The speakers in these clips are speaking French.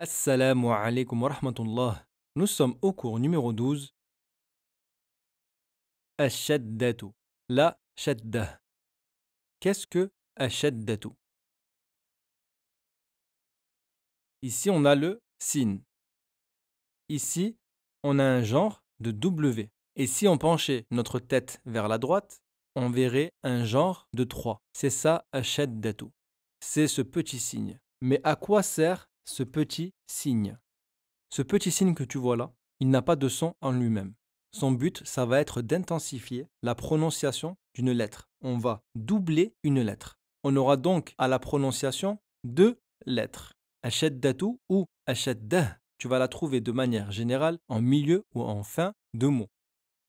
Assalamu alaikum wa rahmatullah. Nous sommes au cours numéro 12. Ash-shaddatu. La shadda. Qu'est-ce que ash-shaddatu? Ici, on a le sin. Ici, on a un genre de W. Et si on penchait notre tête vers la droite, on verrait un genre de 3. C'est ça ash-shaddatu. C'est ce petit signe. Mais à quoi sert ce petit signe? Ce petit signe que tu vois là, il n'a pas de son en lui-même. Son but, ça va être d'intensifier la prononciation d'une lettre. On va doubler une lettre. On aura donc à la prononciation deux lettres. Ashaddatu ou ashaddah. Tu vas la trouver de manière générale en milieu ou en fin de mot.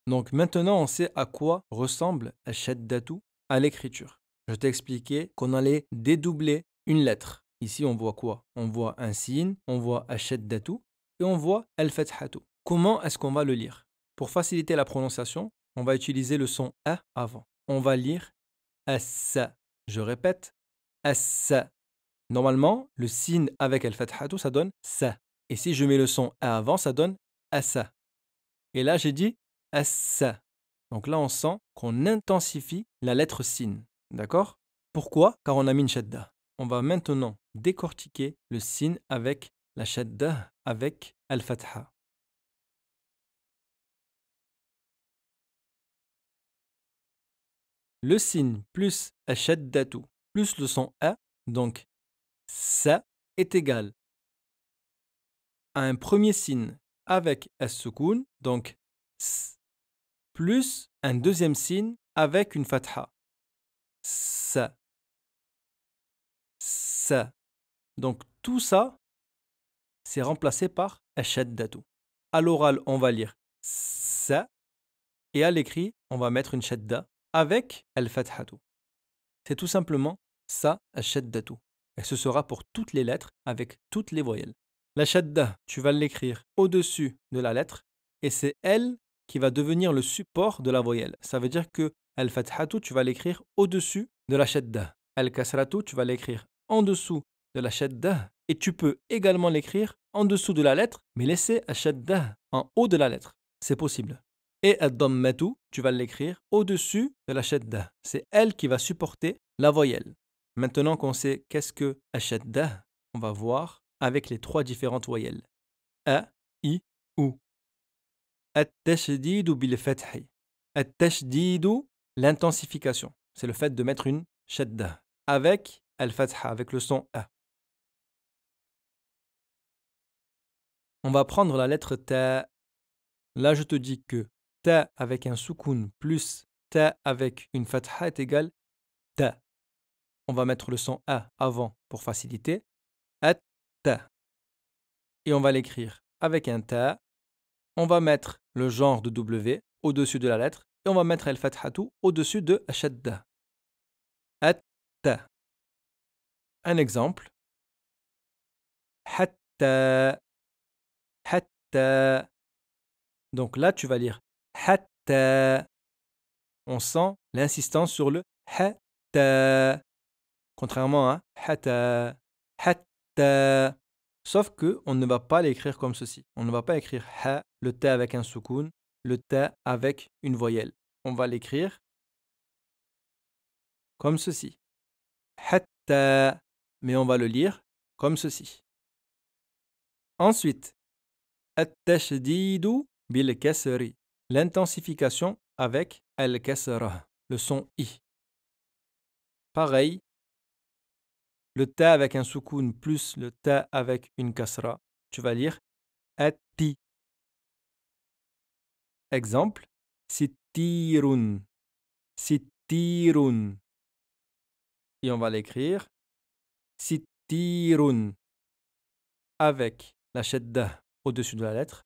Donc maintenant, on sait à quoi ressemble ashaddatu à l'écriture. Je t'ai expliqué qu'on allait dédoubler une lettre. Ici, on voit quoi? On voit un signe, on voit ashaddatu et on voit al-fathatu. Comment est-ce qu'on va le lire? Pour faciliter la prononciation, on va utiliser le son A avant. On va lire as-sa. Je répète, as-sa. Normalement, le signe avec al-fathatu, ça donne sa. Et si je mets le son A avant, ça donne asa. Et là, j'ai dit as-sa. Donc là, on sent qu'on intensifie la lettre sin. D'accord? Pourquoi? Car on a mis une shadda. On va maintenant décortiquer le sin avec la shadda, avec al-fatha. Le signe plus ashaddatu plus le son A, donc ça, est égal à un premier signe avec as-sukun, donc s, plus un deuxième signe avec une fatha. Ça. Ça. Donc tout ça, c'est remplacé par ashaddatu. À l'oral, on va lire ça, et à l'écrit, on va mettre une shadda avec al-fathatu. C'est tout simplement ça, ashaddatu. Et ce sera pour toutes les lettres avec toutes les voyelles. La shadda, tu vas l'écrire au-dessus de la lettre et c'est elle qui va devenir le support de la voyelle. Ça veut dire que al-fathatu, tu vas l'écrire au-dessus de la shadda. Al-kasratu, tu vas l'écrire en dessous de la shadda et tu peux également l'écrire en dessous de la lettre mais laisser al-shadda en haut de la lettre. C'est possible. Et ad-dammatu, tu vas l'écrire au-dessus de la shadda. C'est elle qui va supporter la voyelle. Maintenant qu'on sait qu'est-ce que ashadda, on va voir avec les trois différentes voyelles. A, I, U. At-tashdidu bil-fathi. At-tashdidu, l'intensification. C'est le fait de mettre une shadda avec al-fatha, avec le son A. On va prendre la lettre ta. Là, je te dis que ta avec un soukoun plus ta avec une fatha est égal ta. On va mettre le son A avant pour faciliter. At-ta. Et on va l'écrire avec un ta. On va mettre le genre de W au-dessus de la lettre et on va mettre al-fathatu au-dessus de ashadda. At-ta. Un exemple. Hatta. Hatta. Donc là, tu vas lire hatta. On sent l'insistance sur le hatta. Contrairement à hatta. Hatta. Sauf que on ne va pas l'écrire comme ceci. On ne va pas écrire ha, le ta avec un soukoun, le ta avec une voyelle. On va l'écrire comme ceci. Hatta. Mais on va le lire comme ceci. Ensuite, at-tashdidu bil kasri. L'intensification avec al-kasra, le son i. Pareil, le ta avec un soukoun plus le ta avec une kasra. Tu vas lire atti. Exemple, sittirun. Sittirun. Et on va l'écrire sittirun avec la shadda au-dessus de la lettre,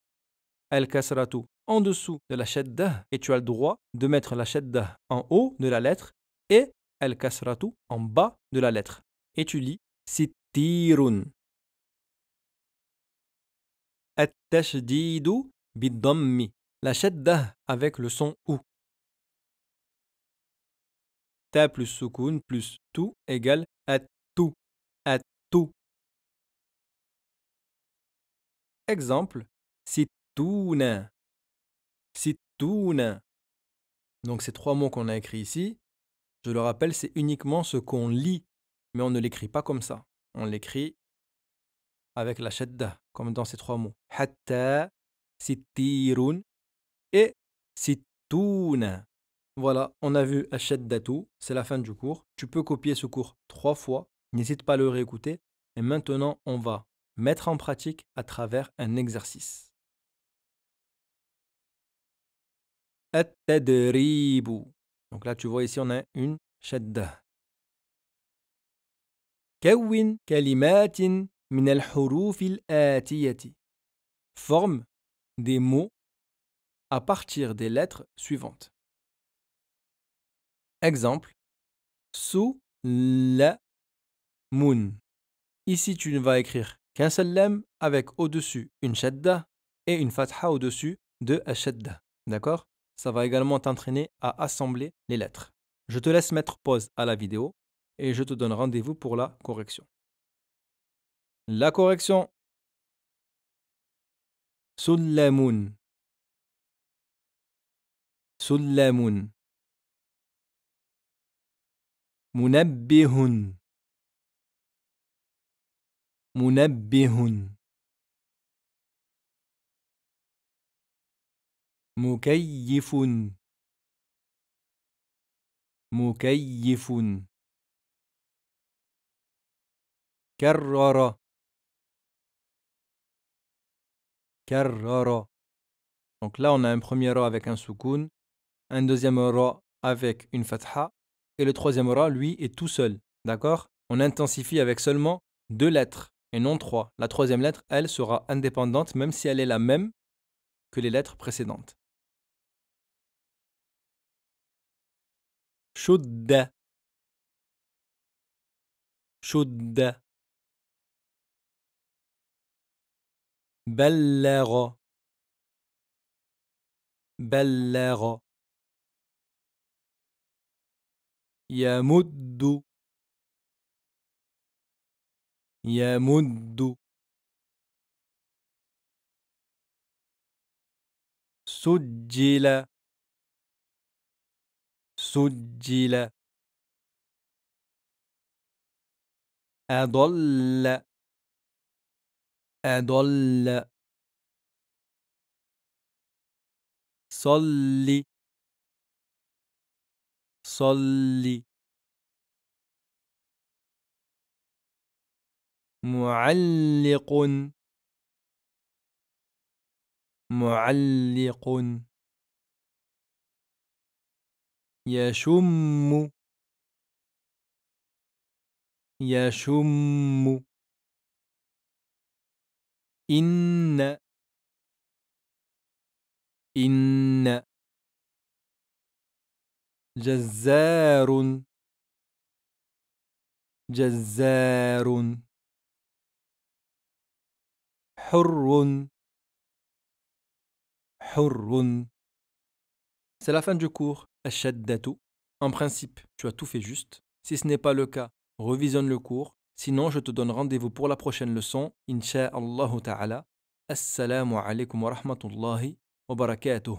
al-kasratu en dessous de la shadda et tu as le droit de mettre la shadda en haut de la lettre et al-kasratu en bas de la lettre. Et tu lis sittirun. At-tashdidu bid-dammi. La shadda avec le son ou. Ta plus soukoun plus tout égale at-tu. At-tu. Exemple, situna, situna. Donc ces trois mots qu'on a écrits ici, je le rappelle, c'est uniquement ce qu'on lit, mais on ne l'écrit pas comme ça. On l'écrit avec la shadda, comme dans ces trois mots. Hatta, sittirun et situna. Voilà, on a vu ashaddatu, c'est la fin du cours. Tu peux copier ce cours 3 fois, n'hésite pas à le réécouter. Et maintenant, on va mettre en pratique à travers un exercice. At-tadribu. Donc là, tu vois ici, on a une shadda. كون كلمات من الحروف الآتية. Forme des mots à partir des lettres suivantes. Exemple, Sulamun. Ici, tu ne vas écrire qu'un seul lemme avec au-dessus une shadda et une fatha au-dessus de shadda. D'accord? Ça va également t'entraîner à assembler les lettres. Je te laisse mettre pause à la vidéo et je te donne rendez-vous pour la correction. La correction. Sullamun. Sullamun. Munabbihun. Munabbihun. Mukayyifun. Mukayyifun. كرر كرر. Donc là, on a un premier ra avec un soukoun, un deuxième ra avec une fatha, et le troisième ra, lui, est tout seul. D'accord? On intensifie avec seulement 2 lettres, et non 3. La troisième lettre, elle, sera indépendante, même si elle est la même que les lettres précédentes. Shudda. Shudda. بلغ. بلغ. يمد. يمد. سجل. سجل. أضل. أضل. صل. صل. معلق. معلق. يشم. يشم. إن. إن. جزار. جزار. حر. حر. C'est la fin du cours. Ashaddatu. En principe, tu as tout fait juste. Si ce n'est pas le cas, revisionne le cours. Sinon, je te donne rendez-vous pour la prochaine leçon. Incha'Allah ta'ala. Assalamu alaikum wa rahmatullahi wa barakatuh.